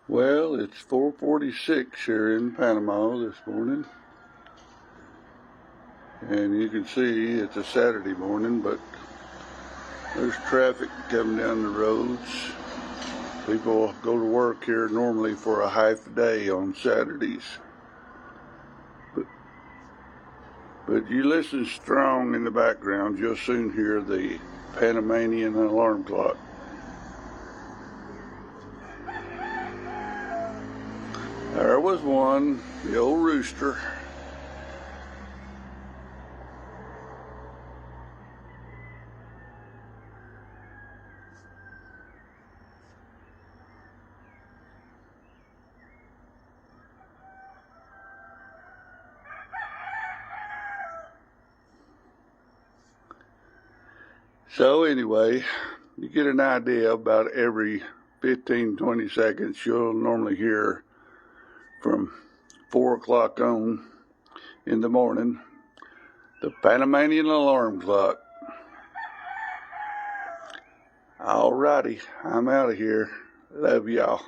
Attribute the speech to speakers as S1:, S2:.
S1: Well, it's 4:46 here in Panama this morning, and you can see it's a Saturday morning, but there's traffic coming down the roads. People go to work here normally for a half a day on Saturdays, but you listen strong in the background, you'll soon hear the Panamanian alarm clock. There was one, the old rooster. So anyway, you get an idea about every 15-20 seconds you'll normally hear from 4 o'clock on in the morning the Panamanian alarm clock. Alrighty, I'm out of here. Love y'all.